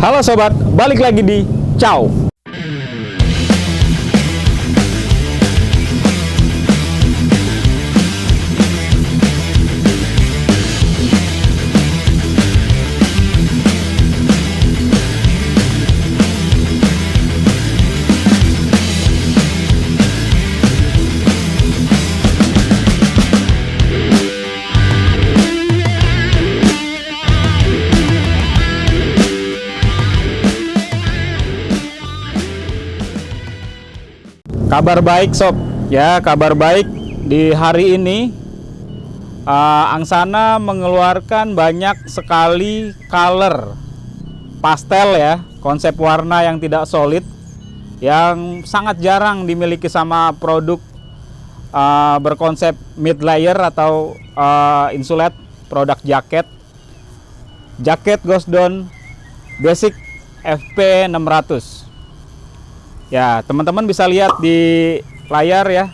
Halo sobat, balik lagi di Ciao. Kabar baik sob, ya kabar baik di hari ini Angsana mengeluarkan banyak sekali color pastel ya, konsep warna yang tidak solid, yang sangat jarang dimiliki sama produk berkonsep mid layer atau insulate produk jaket Ghost Down Basic FP600. Ya, teman-teman bisa lihat di layar ya.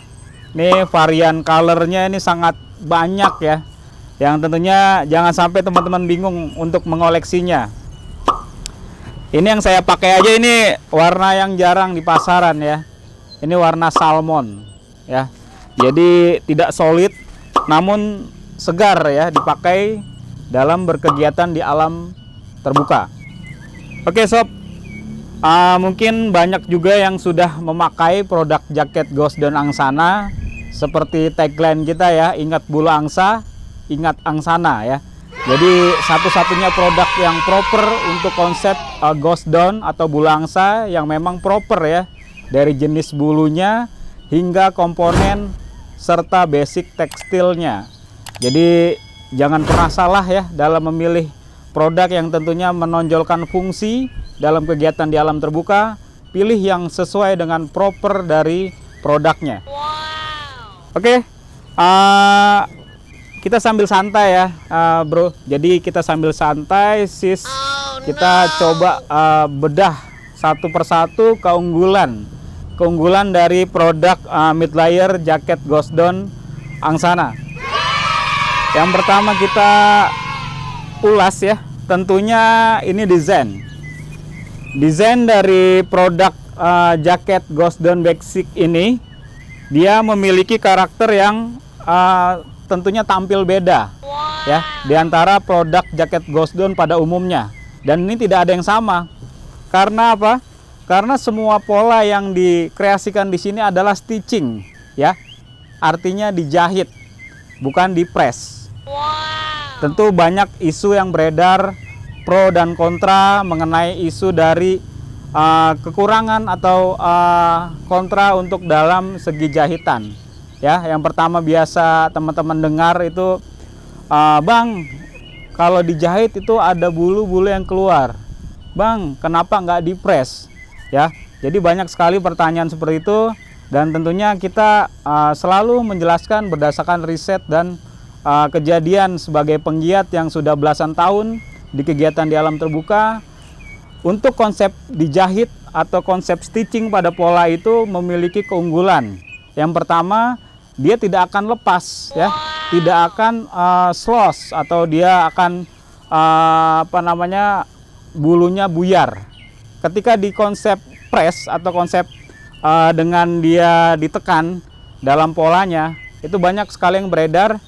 Ini varian colornya ini sangat banyak ya. Yang tentunya jangan sampai teman-teman bingung untuk mengoleksinya. Ini yang saya pakai aja, ini warna yang jarang di pasaran ya. Ini warna salmon ya. Jadi tidak solid namun segar ya, dipakai dalam berkegiatan di alam terbuka. Oke sob, mungkin banyak juga yang sudah memakai produk jaket Ghost Down Angsana. Seperti tagline kita ya, ingat bulu angsa, ingat Angsana ya. Jadi satu-satunya produk yang proper untuk konsep Ghost Down atau bulu angsa yang memang proper ya, dari jenis bulunya hingga komponen serta basic tekstilnya. Jadi jangan pernah salah ya dalam memilih produk yang tentunya menonjolkan fungsi dalam kegiatan di alam terbuka. Pilih yang sesuai dengan proper dari produknya. Oke, kita sambil santai ya bro. Jadi kita sambil santai sis, kita coba bedah satu persatu keunggulan dari produk mid layer jaket Ghost Down Angsana. Yang pertama kita ulas ya, tentunya ini desain dari produk jaket Ghost Down Basic ini. Dia memiliki karakter yang tentunya tampil beda ya di antara produk jaket Ghost Down pada umumnya. Dan ini tidak ada yang sama. Karena apa? Karena semua pola yang dikreasikan di sini adalah stitching ya. Artinya dijahit, bukan dipress. Tentu banyak isu yang beredar pro dan kontra mengenai isu dari kekurangan atau kontra untuk dalam segi jahitan ya. Yang pertama biasa teman-teman dengar itu, bang, kalau dijahit itu ada bulu-bulu yang keluar, bang, kenapa nggak dipres ya. Jadi banyak sekali pertanyaan seperti itu, dan tentunya kita selalu menjelaskan berdasarkan riset dan kejadian sebagai penggiat yang sudah belasan tahun di kegiatan di alam terbuka. Untuk konsep dijahit atau konsep stitching pada pola itu memiliki keunggulan. Yang pertama, dia tidak akan lepas ya, tidak akan slosh atau dia akan bulunya buyar. Ketika di konsep press atau konsep dengan dia ditekan dalam polanya, itu banyak sekali yang beredar.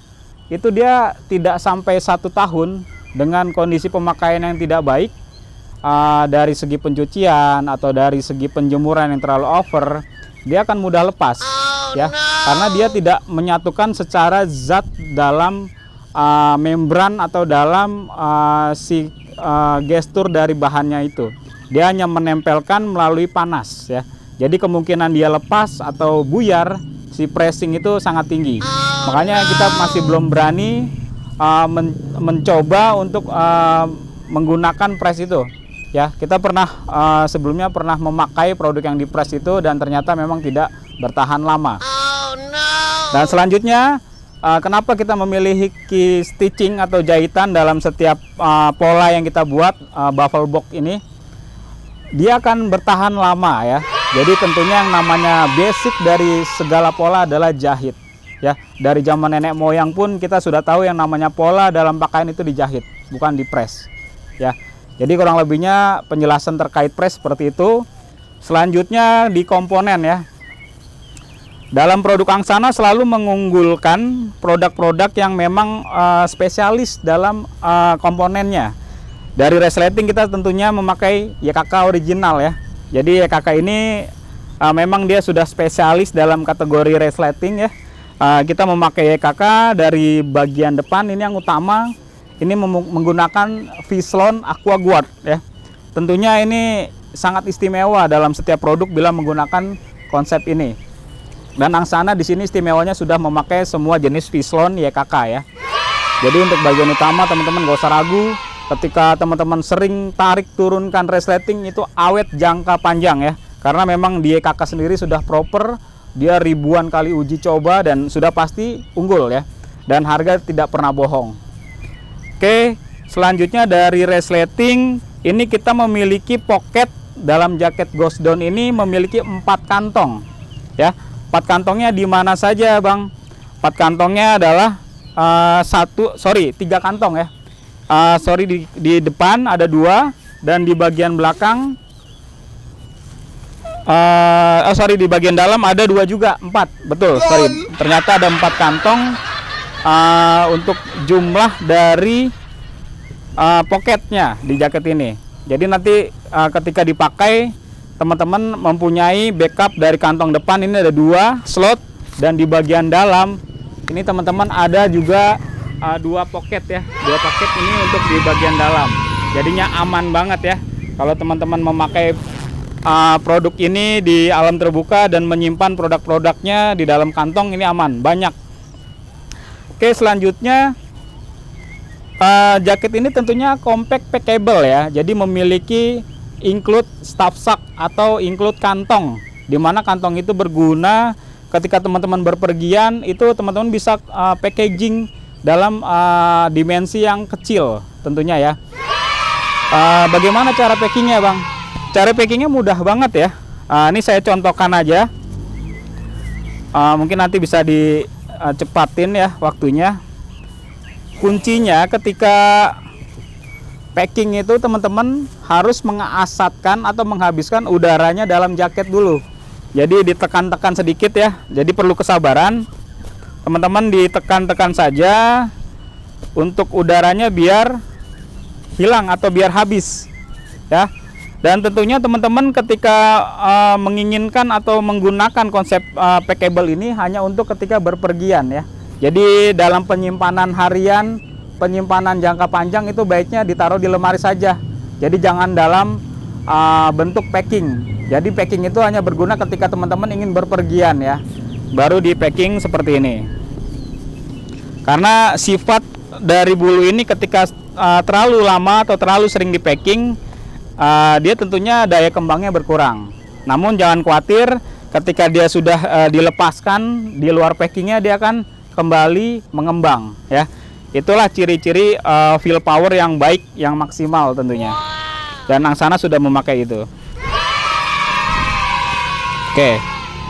Itu dia tidak sampai 1 tahun dengan kondisi pemakaian yang tidak baik, dari segi pencucian atau dari segi penjemuran yang terlalu over, dia akan mudah lepas ya, karena dia tidak menyatukan secara zat dalam membran atau dalam gestur dari bahannya itu. Dia hanya menempelkan melalui panas ya. Jadi kemungkinan dia lepas atau buyar si pressing itu sangat tinggi. Makanya kita masih belum berani mencoba untuk menggunakan press itu ya. Kita sebelumnya pernah memakai produk yang di press itu dan ternyata memang tidak bertahan lama. Dan selanjutnya, kenapa kita memilih stitching atau jahitan dalam setiap pola yang kita buat, buffle box ini? Dia akan bertahan lama ya. Jadi tentunya yang namanya basic dari segala pola adalah jahit ya. Dari zaman nenek moyang pun kita sudah tahu yang namanya pola dalam pakaian itu dijahit, bukan dipres ya. Jadi kurang lebihnya penjelasan terkait press seperti itu. Selanjutnya di komponen ya. Dalam produk Angsana selalu mengunggulkan produk-produk yang memang spesialis dalam komponennya. Dari resleting kita tentunya memakai YKK original ya. Jadi YKK ini memang dia sudah spesialis dalam kategori resleting ya. Kita memakai YKK dari bagian depan ini yang utama. Ini menggunakan Vislon Aqua Guard ya. Tentunya ini sangat istimewa dalam setiap produk bila menggunakan konsep ini. Dan Angsana di sini istimewanya sudah memakai semua jenis Vislon YKK ya. Jadi untuk bagian utama teman-teman gak usah ragu. Ketika teman-teman sering tarik turunkan resleting itu awet jangka panjang ya. Karena memang di YKK sendiri sudah proper, dia ribuan kali uji coba dan sudah pasti unggul ya. Dan harga tidak pernah bohong. Oke, selanjutnya dari resleting ini kita memiliki pocket dalam jaket Ghost Down ini memiliki 4 kantong ya. 4 kantongnya di mana saja Bang? 4 kantongnya adalah 3 kantong ya. Di depan ada 2 dan di bagian belakang di bagian dalam ada 2 juga, 4. Betul, ternyata ada 4 kantong untuk jumlah dari pocketnya di jaket ini. Jadi nanti ketika dipakai teman-teman mempunyai backup dari kantong depan ini ada 2 slot dan di bagian dalam ini teman-teman ada juga 2 pocket ya. 2 pocket ini untuk di bagian dalam. Jadinya aman banget ya. Kalau teman-teman memakai produk ini di alam terbuka dan menyimpan produk-produknya di dalam kantong ini aman, banyak. Oke, selanjutnya jaket ini tentunya compact packable ya. Jadi memiliki include stuff sack atau include kantong, dimana kantong itu berguna ketika teman-teman berpergian itu teman-teman bisa packaging dalam dimensi yang kecil tentunya ya. Bagaimana cara packingnya Bang? Cara packingnya mudah banget ya. Ini saya contohkan aja. Mungkin nanti bisa dicepatin ya waktunya. Kuncinya ketika packing itu teman-teman harus mengasatkan atau menghabiskan udaranya dalam jaket dulu. Jadi ditekan-tekan sedikit ya. Jadi perlu kesabaran. Teman-teman ditekan-tekan saja untuk udaranya biar hilang atau biar habis ya. Dan tentunya teman-teman ketika menginginkan atau menggunakan konsep packable ini hanya untuk ketika berpergian ya. Jadi dalam penyimpanan harian, penyimpanan jangka panjang itu baiknya ditaruh di lemari saja. Jadi jangan dalam bentuk packing. Jadi packing itu hanya berguna ketika teman-teman ingin berpergian ya. Baru di packing seperti ini. Karena sifat dari bulu ini ketika terlalu lama atau terlalu sering di packing, dia tentunya daya kembangnya berkurang. Namun jangan khawatir, ketika dia sudah dilepaskan di luar packingnya dia akan kembali mengembang ya. Itulah ciri-ciri feel power yang baik, yang maksimal tentunya. Dan Angsana sudah memakai itu. Oke,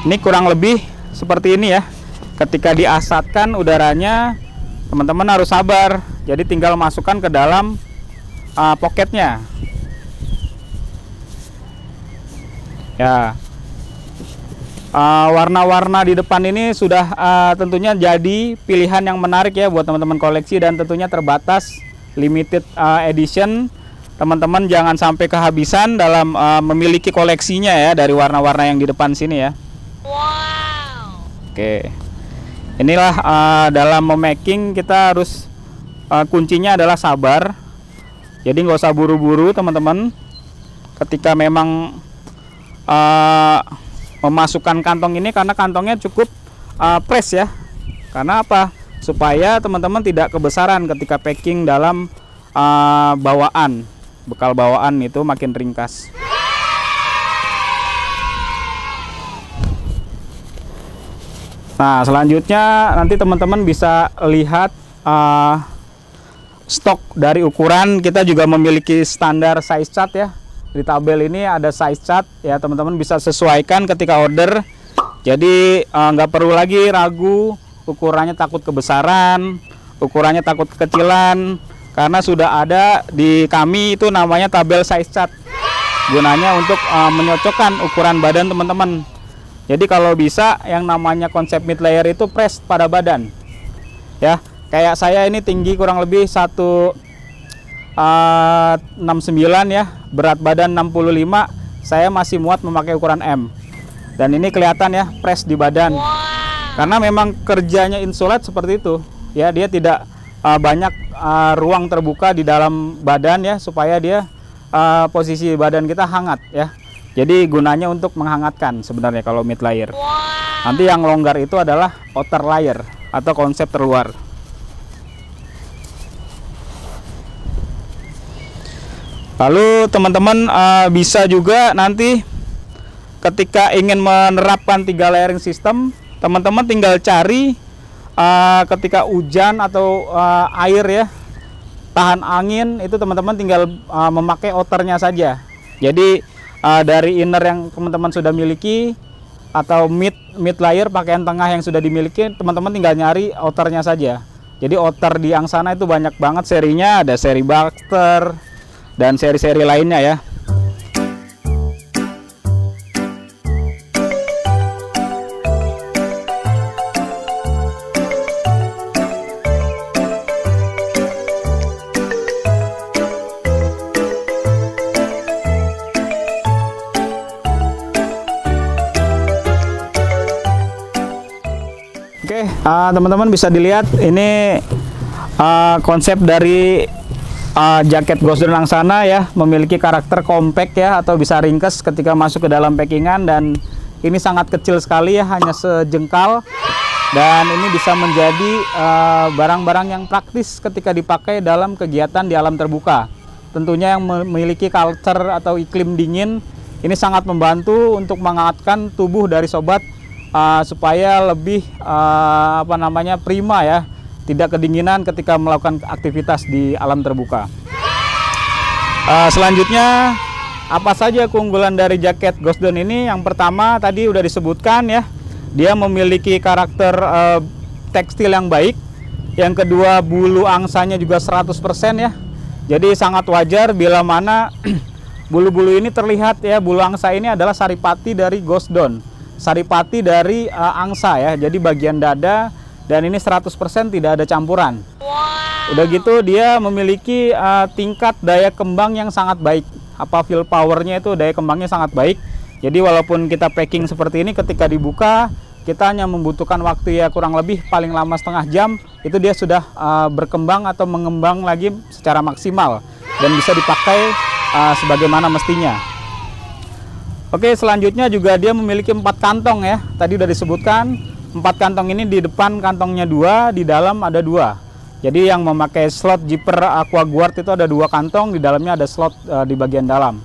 ini kurang lebih seperti ini ya. Ketika diasatkan udaranya, teman-teman harus sabar. Jadi tinggal masukkan ke dalam pocketnya. Ya, warna-warna di depan ini sudah tentunya jadi pilihan yang menarik ya buat teman-teman koleksi dan tentunya terbatas, limited edition. Teman-teman jangan sampai kehabisan dalam memiliki koleksinya ya dari warna-warna yang di depan sini ya. Wow. Oke, inilah dalam memaking kita harus kuncinya adalah sabar. Jadi nggak usah buru-buru teman-teman. Ketika memang memasukkan kantong ini, karena kantongnya cukup press ya. Karena apa? Supaya teman-teman tidak kebesaran ketika packing dalam bawaan, bekal bawaan itu makin ringkas. Nah, selanjutnya nanti teman-teman bisa lihat stok dari ukuran. Kita juga memiliki standar size chart ya. Di tabel ini ada size chart ya, teman-teman bisa sesuaikan ketika order. Jadi nggak perlu lagi ragu ukurannya takut kebesaran, ukurannya takut kekecilan. karena sudah ada di kami itu namanya tabel size chart, gunanya untuk menyocokkan ukuran badan teman-teman. Jadi kalau bisa yang namanya konsep mid layer itu press pada badan ya. Kayak saya ini tinggi kurang lebih 169 ya, berat badan 65, saya masih muat memakai ukuran M. Dan ini kelihatan ya, press di badan. Karena memang kerjanya Insulite seperti itu ya, dia tidak banyak ruang terbuka di dalam badan ya, supaya dia posisi badan kita hangat ya. Jadi gunanya untuk menghangatkan sebenarnya kalau mid layer. Nanti yang longgar itu adalah outer layer atau konsep terluar. Lalu teman-teman bisa juga nanti ketika ingin menerapkan 3 layering system, teman-teman tinggal cari ketika hujan atau air ya, tahan angin, itu teman-teman tinggal memakai outernya saja. Jadi dari inner yang teman-teman sudah miliki atau mid layer pakaian tengah yang sudah dimiliki, teman-teman tinggal nyari outernya saja. Jadi outer di Angsana itu banyak banget serinya, ada seri Baxter dan seri-seri lainnya ya. Oke, teman-teman bisa dilihat ini konsep dari jaket Ghost Dawn Angsana ya, memiliki karakter compact ya, atau bisa ringkes ketika masuk ke dalam packingan, dan ini sangat kecil sekali ya, hanya sejengkal, dan ini bisa menjadi barang-barang yang praktis ketika dipakai dalam kegiatan di alam terbuka. Tentunya yang memiliki culture atau iklim dingin, ini sangat membantu untuk menghangatkan tubuh dari sobat supaya lebih prima ya, tidak kedinginan ketika melakukan aktivitas di alam terbuka. Selanjutnya, apa saja keunggulan dari jaket Ghost Dawn ini? Yang pertama tadi udah disebutkan ya, dia memiliki karakter tekstil yang baik. Yang kedua, bulu angsanya juga 100% ya, jadi sangat wajar bila mana bulu-bulu ini terlihat ya, bulu angsa ini adalah saripati dari Ghost Dawn, saripati dari angsa ya, jadi bagian dada, dan ini 100% tidak ada campuran. Udah gitu dia memiliki tingkat daya kembang yang sangat baik. Feel powernya itu, daya kembangnya sangat baik. Jadi walaupun kita packing seperti ini, ketika dibuka kita hanya membutuhkan waktu ya kurang lebih paling lama setengah jam, itu dia sudah berkembang atau mengembang lagi secara maksimal dan bisa dipakai sebagaimana mestinya. Oke, selanjutnya juga dia memiliki 4 kantong ya. Tadi udah disebutkan 4 kantong ini, di depan kantongnya 2, di dalam ada 2. Jadi yang memakai slot zipper AquaGuard itu ada 2 kantong, di dalamnya ada slot di bagian dalam.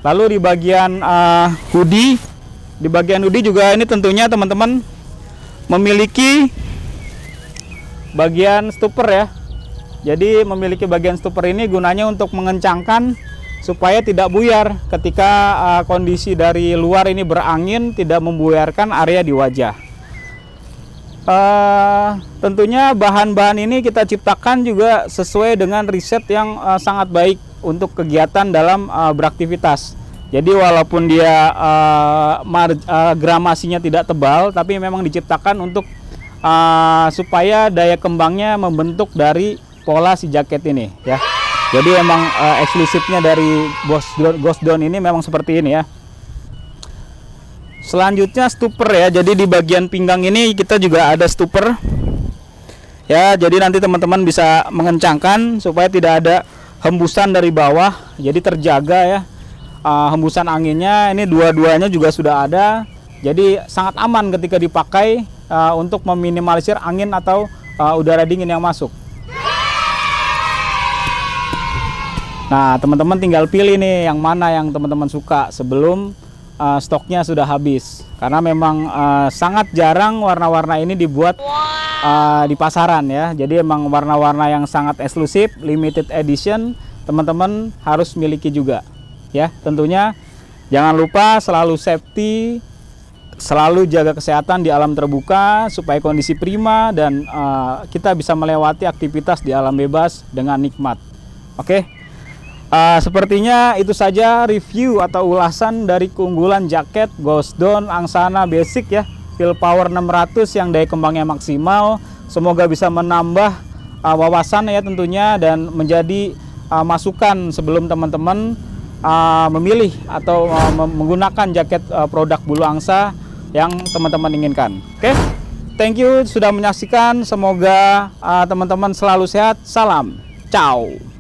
Lalu di bagian hoodie, juga ini tentunya teman-teman memiliki bagian stopper ya. Jadi memiliki bagian stopper ini gunanya untuk mengencangkan supaya tidak buyar ketika kondisi dari luar ini berangin, tidak membuyarkan area di wajah. Tentunya bahan-bahan ini kita ciptakan juga sesuai dengan riset yang sangat baik untuk kegiatan dalam beraktivitas. Jadi walaupun dia gramasinya tidak tebal, tapi memang diciptakan untuk supaya daya kembangnya membentuk dari pola si jaket ini ya. Jadi emang eksklusifnya dari Ghost Dawn ini memang seperti ini ya. Selanjutnya stopper ya. Jadi di bagian pinggang ini kita juga ada stopper ya. Jadi nanti teman-teman bisa mengencangkan supaya tidak ada hembusan dari bawah. Jadi terjaga ya hembusan anginnya. Ini dua-duanya juga sudah ada. Jadi sangat aman ketika dipakai untuk meminimalisir angin atau udara dingin yang masuk. Nah, teman-teman tinggal pilih nih yang mana yang teman-teman suka sebelum stoknya sudah habis. Karena memang sangat jarang warna-warna ini dibuat di pasaran ya. Jadi emang warna-warna yang sangat eksklusif, limited edition, teman-teman harus miliki juga. Ya, tentunya jangan lupa selalu safety selalu jaga kesehatan di alam terbuka supaya kondisi prima dan kita bisa melewati aktivitas di alam bebas dengan nikmat. Oke, sepertinya itu saja review atau ulasan dari keunggulan jaket Ghost Dawn Angsana Basic ya, Feel Power 600 yang daya kembangnya maksimal. Semoga bisa menambah wawasan ya tentunya, dan menjadi masukan sebelum teman-teman memilih atau menggunakan jaket produk bulu angsa yang teman-teman inginkan. Oke, thank you sudah menyaksikan. Semoga teman-teman selalu sehat. Salam, ciao.